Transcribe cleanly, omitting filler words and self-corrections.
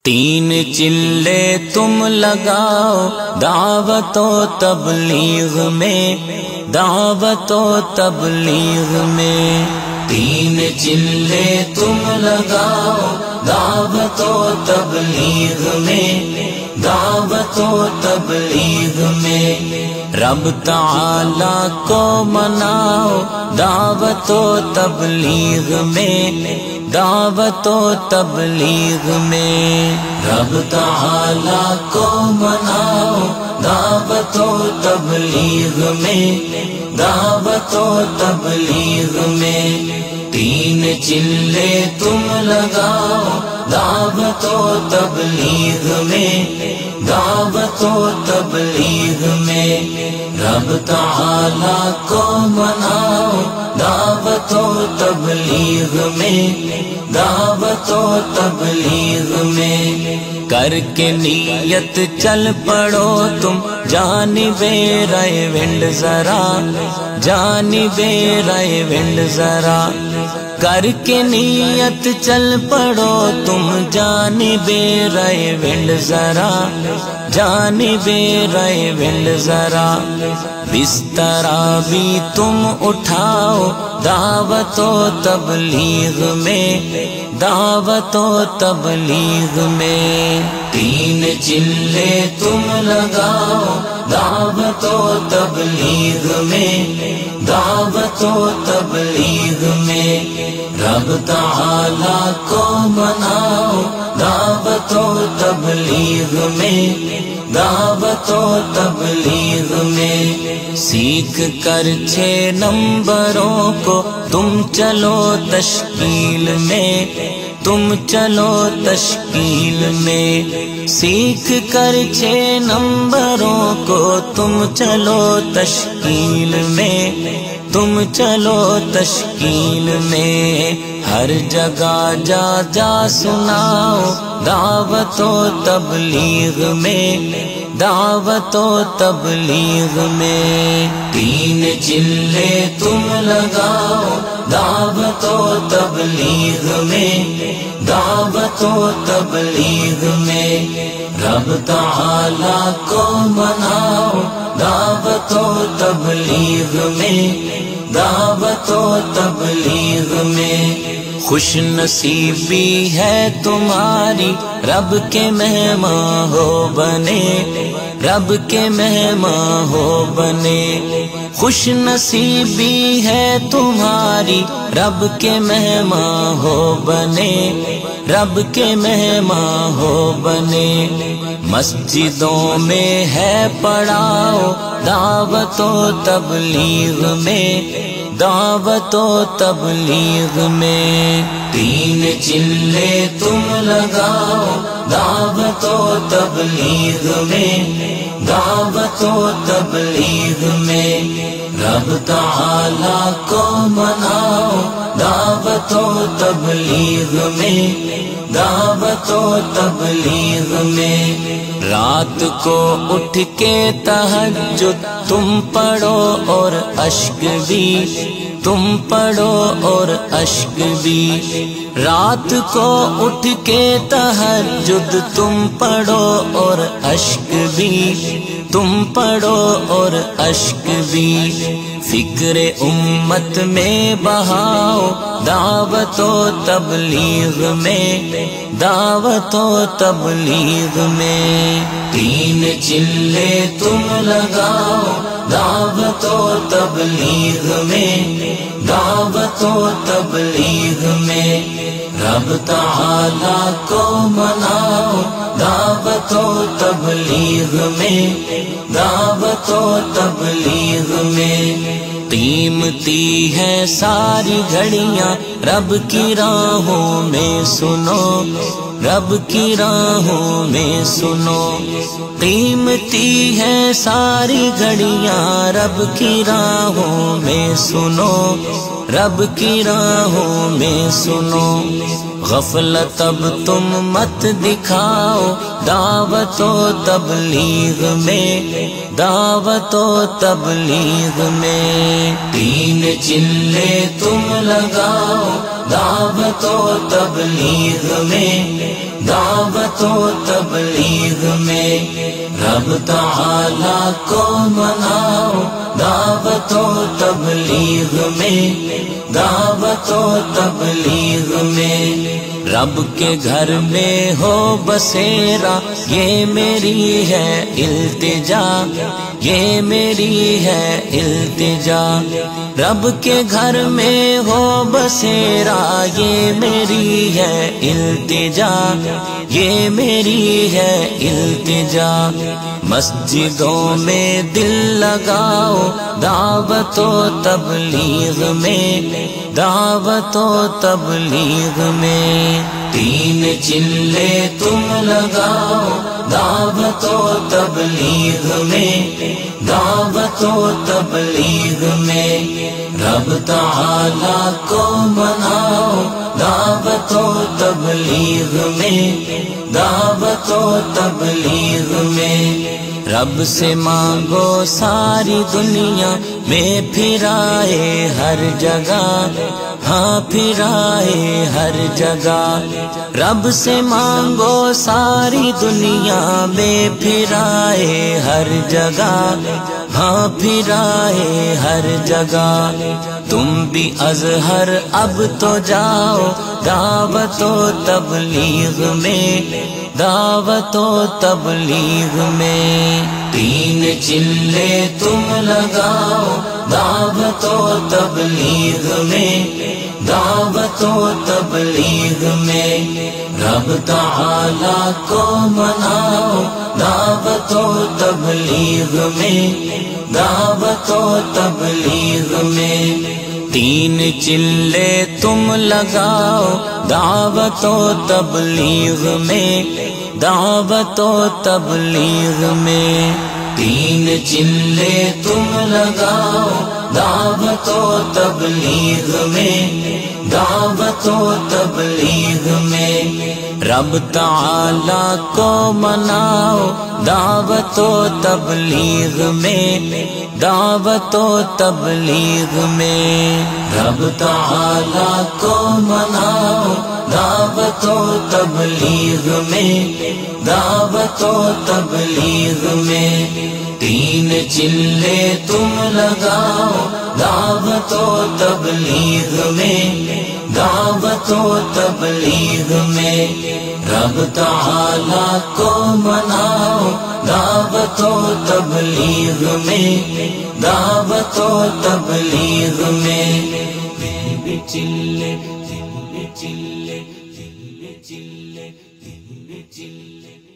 تین چلے تم لگاؤ دعوت و تبلیغ میں، دعوت و تبلیغ میں۔ تین چلے تم لگاؤ دعوت و تبلیغ میں، دعوت و تبلیغ میں۔ رب تعالی کو مناؤ دعوت و تبلیغ میں، دعوت و تبلیغ میں۔ رب تعالی کو مناؤ دعوت و تبلیغ میں، دعوت و تبلیغ میں۔ تین چلے تم لگاؤ دعوت و تبلیغ میں، دعوت و تبلیغ میں۔ رب تعالی کو مناؤ دعوت و تبلیغ میں، دعوت و تبلیغ میں۔ کر کے نیت چل پڑو تم جانب ریونڈ ذرا، جانب ریونڈ ذرا۔ کر کے نیت چل پڑو تم جانب ریونڈ ذرا، جانب ریونڈ ذرا۔ بسترا بھی تم اٹھاؤ دعوت و تبلیغ میں، دعوت و تبلیغ میں۔ تین چلے تم لگاؤ دعوت و تبلیغ میں، دعوت و تبلیغ میں۔ رب تعالی کو مناؤ دعوت و تبلیغ میں، دعوت و تبلیغ میں۔ سیکھ کر 6 نمبروں کو تم چلو تشکیل میں، تم چلو تشکیل میں۔ سیکھ کر 6 نمبروں کو تم چلو تشکیل میں، تم چلو تشکیل میں۔ ہر جگہ جا جا سناؤ دعوت و تبلیغ میں، دعوت و تبلیغ میں۔ تین چلے تم لگاؤ دعوت و تبلیغ میں، دعوت و تبلیغ میں۔ رب تعالی کو مناؤ دعوت و تبلیغ میں، دعوت و تبلیغ میں۔ خوش نصیبی ہے تمہاری رب کے مہمان ہو بنے، رب کے مہمان ہو بنے۔ خوش نصیبی ہے تمہاری رب کے مہمان ہو بنے، رب کے مہمان ہو بنے۔ مسجدوں میں ہے پڑھاؤ دعوت و تبلیغ میں، دعوت و تبلیغ میں۔ تین چلے تم لگاؤ دعوت و تبلیغ میں، دعوت و تبلیغ میں۔ رب تعالی کو مناؤ دعوت و تبلیغ میں، دعوت و تبلیغ میں۔ رات کو اٹھ کے تہجد تم پڑھو اور اشک بھی، تم پڑھو اور اشک بھی۔ رات کو اٹھ کے تہجد تم پڑھو اور اشک بھی، تم پڑھو اور اشک بھی۔ فکر امت میں بہاؤ دعوت و تبلیغ میں، دعوت و تبلیغ میں۔ تین چلے تم لگاؤ دعوت و تبلیغ میں، دعوت و تبلیغ میں۔ رب تعالی کو مناؤ دعوت و تبلیغ میں، دعوت و تبلیغ میں۔ قیمتی ہے ساری گھڑیاں رب کی راہوں میں سنو، رب کی راہوں میں سنو۔ قیمتی ہے ساری گھڑیاں رب کی راہوں میں سنو، رب کی راہوں میں سنو۔ غفلت اب تم مت دکھاؤ دعوت و تبلیغ میں، دعوت و تبلیغ میں۔ تین چلے تم لگاؤ دعوت و تبلیغ میں، دعوت و تبلیغ میں، رب تعالیٰ کو مناؤ دعوت و تبلیغ میں، دعوت و تبلیغ میں، رب کے گھر میں ہو بسیرا، یہ میری ہے التجا، یہ میری ہے التجا، رب کے گھر میں ہو بسیرا، یہ میری ہے التجا، یہ میری ہے التجا، مسجدوں میں دل لگاؤ دعوت و تبلیغ میں، دعوت و تبلیغ میں، تین چلے تم لگاؤ دعوت و تبلیغ میں، دعوت و تبلیغ میں، رب تعالیٰ کو مناؤ دعوت و تبلیغ میں، دعوت و تبلیغ میں، رب سے مانگو ساری دنیا میں پھرائے ہر جگہ، ہاں پھرائے ہر جگہ، رب سے مانگو ساری دنیا میں پھرائے ہر جگہ، ہاں پھرائے ہر جگہ، تم بھی ازہر اب تو جاؤ دعوت و تبلیغ میں، دعوت و تبلیغ میں، تین چلے تم لگاؤ دعوت و تبلیغ میں، دعوت و تبلیغ میں، رب تعالیٰ کو مناؤ دعوت و تبلیغ میں، دعوت و تبلیغ میں، تین چلے تم لگاؤ دعوت و تبلیغ میں، دعوت و تبلیغ میں، تین چلے تم لگاؤ دعوت و تبلیغ میں، دعوت و تبلیغ میں، رب تعالیٰ کو مناؤ دعوت و تبلیغ میں، دعوت و تبلیغ میں، رب تعالیٰ کو مناؤ دعوت و تبلیغ میں، دعوت و تبلیغ میں، تین چلے تم لگاؤ دعوت و تبلیغ میں، دعوت و تبلیغ میں، رب تعالیٰ کو مناؤ دعوت و تبلیغ میں، دعوت و تبلیغ میں، چلے چلے چلے چلے چلے چلے